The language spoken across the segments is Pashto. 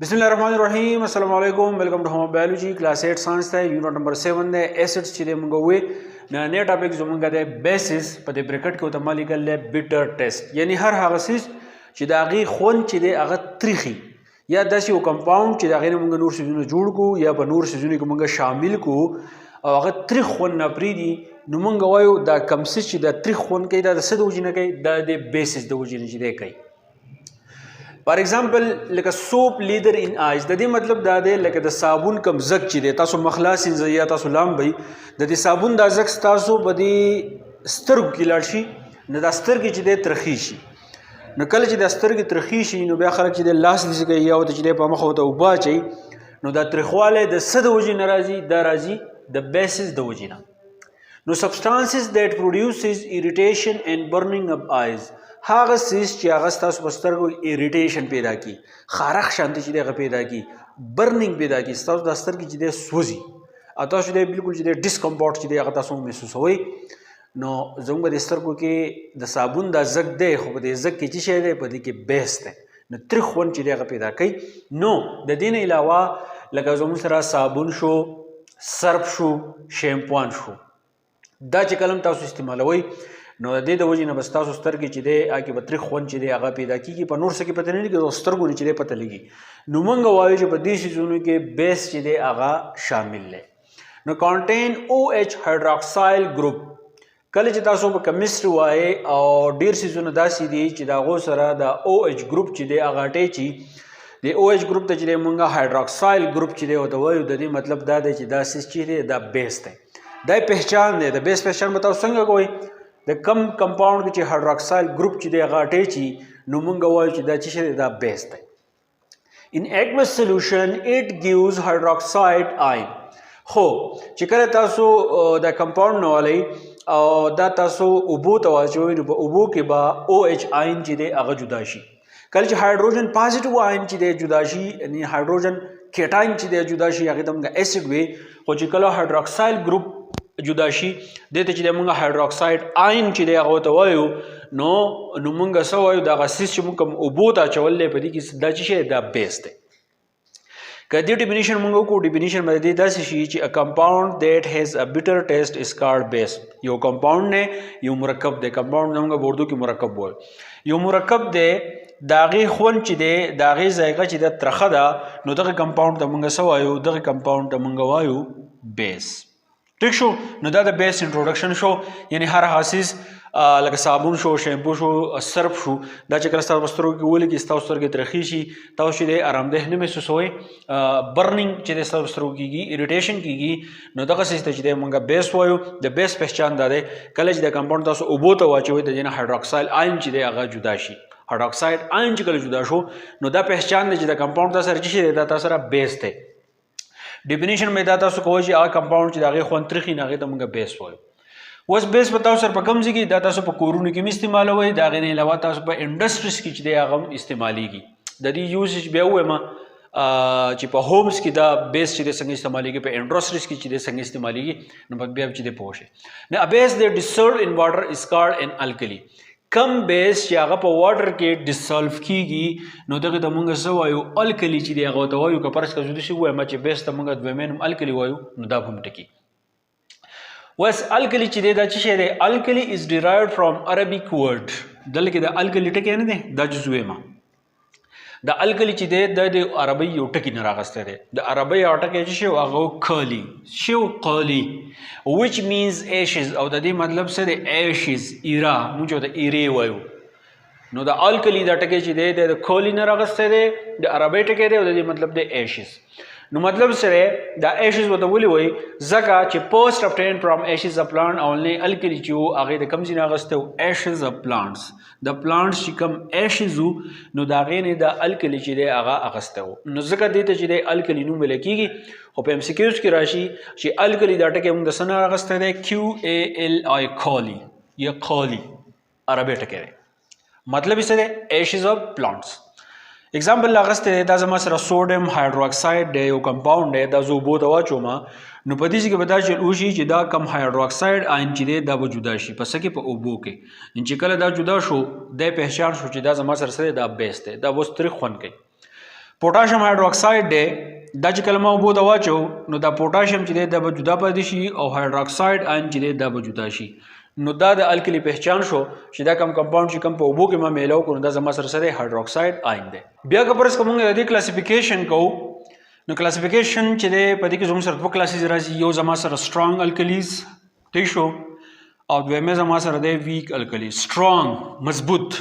بسم اللہ الرحمن الرحیم السلام علیکم ویلکم ټو ہوم بایولوجی کلاس 8 ساينس ته یونټ نمبر 7 ده ایسیډز چې موږ وې نه نه ټاپک زمونږ ده بیسس په دې بریکټ کې ته مالي کړل بیټر ټیسټ یعنی هر هغه سیس چې دا غي خون چې ده هغه تریخي یا داسې یو کمپاوند چې دا غي موږ نور سيزونه جوړ کو یا په نور سيزونه کې موږ شامل کو او هغه تریخ خون نه پریدي نو موږ وایو دا کم سیس چې دا تریخ خون کوي دا د څه د وجې نه کوي د بیسس د وجې نه چې ده کوي. فار ایگزامپل لکه سوپ لیدر ان آیز د دې مطلب دا دی لکه د صابون کم زک چې دی تاسو مخلاص یا تاسو لامبئ د دې صابون دا زک تاسو په دې سترګو کې لاړ شي نو دا سترګې چې دی ترخی شي نو کله چې دا سترګې ترخی شي نو بیا خلک چې دی لاس دې کوي یا ورته چې دی په مخ ورته اوبه اچوي نو دا ترخوالی د څه د وجې نه راځي دا راځي د بیسس د وجې نه. نو substances that produces irritation and burning of eyes هغه سیس چې هغه ستاسو په سترګو ایریټیشن پیدا کی خارخ شانتي چې دغه پیدا کی برنینګ پیدا کی ستاسو د سترګې چې د سوزي او تاسو د بالکل چې د ډیسکمفورټ چې دغه تاسو محسوسوي نو زموږ د سترګو کې د صابون د زګ دی خو په دې زګ کې چې شی دی په دې کې بیس دی نو تریخون چې دغه پیدا کوي نو د دې نه علاوه لکه زموږ سره صابون شو سرف شو شیمپوان شو دا چې کلم تاسو استعمالوي نو د دې د وجې نه بس تاسو سترګې چې دی هغې به تریخ خوند چې دی هغه پیدا کېږي په نور څه کې پته نه لګي سترګو نه چې دی پته لګي نو موږ وایو چې په دې سیزونو کې بیس چې دی هغه شامل دی. نو کانټین OH هایدروکسایل ګروپ کله چې تاسو په کیمستري وایي او ډېر سیزونه داسې دي چې د هغو سره د OH ګروپ چې دی هغه اټیچ وي د OH ګروپ ته چې دی موږ هایدروکسایل ګروپ چې دی ورته وایو د دې مطلب دا دی چې دا سیز چې دی دا بیس دی دا پہچان دی د بیس پہچان به تاسو څنګه کوئ د کم کمپاوند کې چې هایدروکسایل ګروپ چې دی هغه اټیچ وي نو موږ وایو چې دا چې شی دی دا بیس دی. ان aqueous solution it gives hydroxide ion خو چې کله تاسو دا کمپاوند نه والئ او دا تاسو اوبو ته واچوئ نو په اوبو کې به OH آین چې دی هغه جدا شي کله چې هایدروجن پازیټیو آین چې دی جدا شي یعنی هایدروجن کیټاین چې دی جدا شي هغې ته موږ اسید وي خو چې کله هایدروکسایل ګروپ جدا شي دې ته چې موږ هایدروکساید آین چې دی هغه ته وایو نو موږ څه وایو دغه سیس چې موږ کوم اوبو ته اچولی په دې کې دا چې شی دا بیس دی. که دې ډیفینیشن موږ وکړو ډیفینیشن به دې داسې شي چې ا کمپاوند دیٹ هیز ا بیټر ټیسټ از کالډ بیس یو کمپاوند نه یو مرکب دی کمپاوند موږ په اردو کې مرکب وایو یو مرکب دی د هغې خوند چې دی د هغې ذایقه چې ده ترخه ده نو دغه کمپاوند ته موږ څه وایو دغه کمپاوند ته موږ وایو بیس. ټیک شو نو دا د بیس انټروډکشن شو یعنی هر حاسیس لکه صابون شو شیمپو شو سرف شو دا چې کله ستاسو په سترګو کې ولګي ستاسو سترګې ترخی شي تاسو چې دی ارامده نه محسوسوئ برنینګ چې دی ستاسو سترګو کېږي اریټیشن کېږي نو دغه څه ته چې دی موږ بیس وایو د بیس پہچان دا دی کله چې د کمپاوند تاسو اوبو ته واچوئ د دې نه هایدروکسایل آین چې دی هغه جدا شي هایدروکسایډ آین چې کله جدا شو نو دا پہچان دی چې د کمپاوند تا سره چې شی دی دا تا سره بیس دی. ډیفینیشن مې دا تاسو کوئ چې هغه کمپاوند چې د هغې خوند تریخي نو هغې ته موږ بیس وایو. اوس بیس په تاسو سره په کوم ځای کې دا تاسو په کورونو کې هم استعمالوئ د هغې نه علاوه تاسو په انډسټریز کې چې دی هغه هم استعمالیږي د دې یوزیج بیا ووایم چې په ہومز کې دا بیس چې دی څنګه استعمالیږي په انډسټریز کې چې دی څنګه استعمالیږي نو بیا چې دی پوه شئ. نو بیس دی ډسولوډ ان واټر از کالډ ان الکلی کم بیس چې هغه په واټر کې ډسالو کېږي نو دغې ته موږ څه وایو الکلي چې دی هغه ورته وایو که فرض کړه زه داسې ووایم چې بیس ته موږ دویمې نوم الکلي وایو نو دا به هم ټکي. اوس الکلي چې دی دا څه شی دی الکلي از ډیرایوډ فرام عربیک ورډ دلته کې د الکلي ټکی نه دی دا چې زه وایم د الکلي چې دی د عربي یو ټکي نه راغستی دی د عربي یو ټکی چې شی هغه کالی شی قالی which means ashes او د دې مطلب څه دی ashes ایرا موږ ورته ایرې وایو نو د الکلي دا ټکی چې دی د کالی نه راغستی دی د عربي ټکی دی او د دې مطلب دی ashes نو مطلب سره دا ashes ورته ولې وایي ځکه چې post obtained from ashes of plant only الکلي چې و هغې د کوم ځای نه اخیستی و ashes of plants د plants چې کوم ashes و نو د هغې نه د الکلي چې دی هغه اخیستی و نو ځکه دې ته چې دی الکلي نوم ویلی کېږي خو په MCQs کې راشي چې الکلي دا ټکی موږ د څه نه اخیستی دی QALI کالی یا قالی عربي ټکی دی مطلب یې څه دی ashes of plants. اگزامپل اغسطی دی دا زما سره سوډیم هایدروکساید دی یو کمپاوند دی دا زه اوبو ته واچوم نو په دې کې به دا چل وشي چې دا کم هایدروکساید آین چې دی دا به جدا شي په څه کې په اوبو کې چې کله دا جدا شو دی پہچان شو چې دا زما سره سره دا بیس دی دا اوس تریخ خوند کوي پوټاشیم هایدروکساید دی، دا چې کلمه اوبو ته واچو نو دا پوټاشیم چې دی دا به جدا پاتې شي او هایدروکساید آین چې دی دا به جدا شي. نو دا د الکلی پہچان شو چې دا کم کمپاوند چې کم په اوبو کې ما میلاو کړو دا زما سره سره هایدروکساید آین دی. بیا که پرس کومه د دې کلاسیفیکیشن کوو نو کلاسیفیکیشن چې دی په دې کې زموږ سره دوه کلاسز راځي، یو زما سره سترونګ الکلیز ٹھیک شو او دویمه زما سره دی ویک الکلیز. سترونګ مضبوط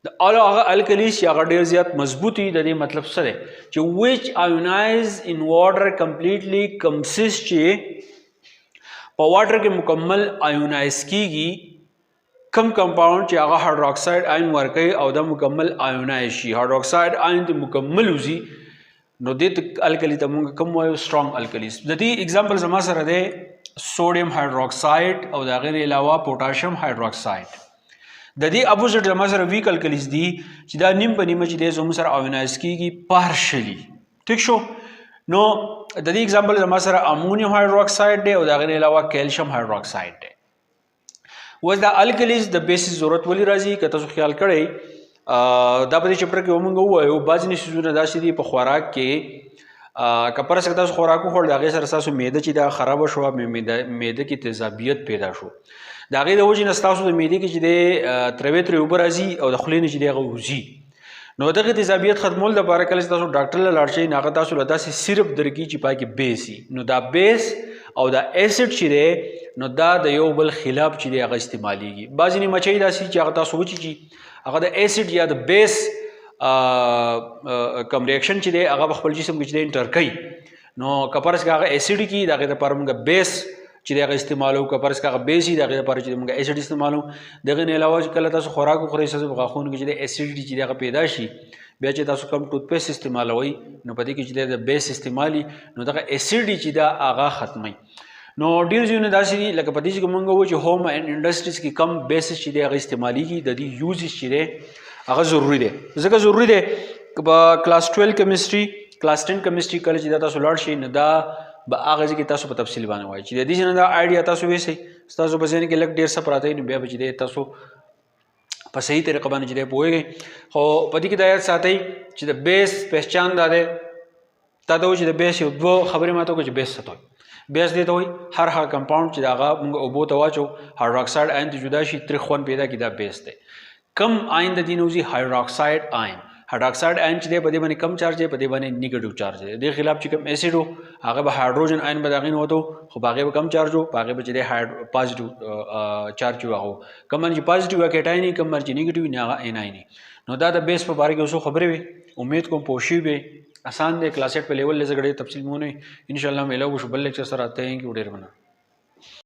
د هغه الکلیز چې هغه ډیر زیات مضبوطي، د دې مطلب څه دی چې which ionize in water completely consist چې په واټر کې مکمل آیونایز کیږي کم کمپاوند چې هغه هایدروکساید آین ورکوي او دا مکمل آیونایز شي، هایدروکساید آین ته مکمل وزي نو دې الکلی ته موږ کوم وایو سترونګ الکلیز. د دې اگزامپل زما سره دی سوډیم هایدروکساید او دا غیر علاوه پوټاشیم هایدروکساید. د دې اپوزیټ زما سره ویک الکلیز دي چې دا نیم په نیمه چې دی زموږ سره آیونایز کیږي پارشلی ٹھیک شو. نو د دې اگزامپل زما سره امونیم هایدروکساید دی او دا غیر علاوه کیلشیم هایدروکساید دی. وز دا الکلیز د بیسز ضرورت ولی راځي که تاسو خیال کړئ دا په دې چپټر کې ومونږ ووایو بعضې څیزونه داسې دي په خوراک کې که پرس که تاسو خوراک وخوړ د هغې سره ستاسو معده چې دا خرابه شوه معده کې تیزابیت پیدا شو، د هغې د وجې نه ستاسو د معدې کې چې دی تروې ترې اوبه راځي او د خولې نه چې دی هغه وځي. نو دغه تیزابیت ختمول دپاره کله چې تاسو ډاکټر له لاړ شئ نو هغه تاسو له داسې سیرپ درکړي چې پای کې بیس وي. نو دا بیس او دا ایسډ چې دی نو دا د یو بل خلاف چې دی هغه استعمالیږي. بعضې نیمچۍ داسې چې هغه تاسو وچیږي هغه د ایسډ یا د بیس کم ریاکشن چې دی هغه په خپل جسم کې چې دی انټر کوي. نو که فرض که هغه ایسډ کي د هغې دپاره موږ بیس چې دی هغه استعمالوو، که فرض که هغه بیس وي د هغې دپاره چې موږ ایسډ استعمالوو. دغې نه علاوه چې کله تاسو خوراک وخورئ ستاسو په غاښونو کې چې دی ایسډ چې دی هغه پیدا شي بیا چې تاسو کوم ټوت پیسټ استعمالوئ نو په دې کې چې دی د بیس استعمالي نو دغه ایسډ چې دا هغه ختموي. نو ډېر ځایونه داسې دي لکه په دې کې موږ وایو چې هوم اینډ انډسټریز کې کم بیسز چې دی هغه استعمالیږي، د دې یوزز چې دی هغه ضروري دی. ځکه ضروري دی که په کلاس 12 کیمسټري کلاس 10 کیمسټري کله چې دا تاسو لاړ شئ نو دا به هغه ځای کې تاسو په تفصیل باندې وایي چې د دې نه دا آیډیا تاسو ویسئ ستاسو په ذهن کې لږ ډېر څه پراته وي نو بیا به چې دی تاسو په صحیح طریقه باندې چې دی پوهېږئ. خو په دې کې دا یاد ساتئ چې د بیس پہچان دا دی تا ته وایي چې د بیس یو دوه خبرې ماته وکړو چې بیس څه ته وایي. بیس دې ته وایي هر هغه کمپاوند چې د هغه موږ اوبو ته واچو هایدروکساید آین ته جدا شي تریخ خوند پیدا کړي دا بیس دی. کم آین د دې نه وځي هایدروکساید آین. هایدروکساید آین چې دی په دې باندې کم چارج دی، په دې باندې نیګیټیو چارج دی. دې خلاف چې کوم ایسډ و هغه به هایدروجن آین به د هغې نه وته خو په هغې به کم چارج و، په هغې به چې دی پازیټیو چارج و هغه کم باندې چې پازیټیو یا کیټاین وي، کم باندې چې نیګیټیو وي هغه ایناین وي. نو دا د بیس په باره کې اوس خبرې وې، امید کوم پوه شوي وې. آسان دی کلاس 8 په لیول لږ ډېر تفصیل مونه انشاءالله میلاو شو بل لیکچر سره. تھینک یو ډېر مننه.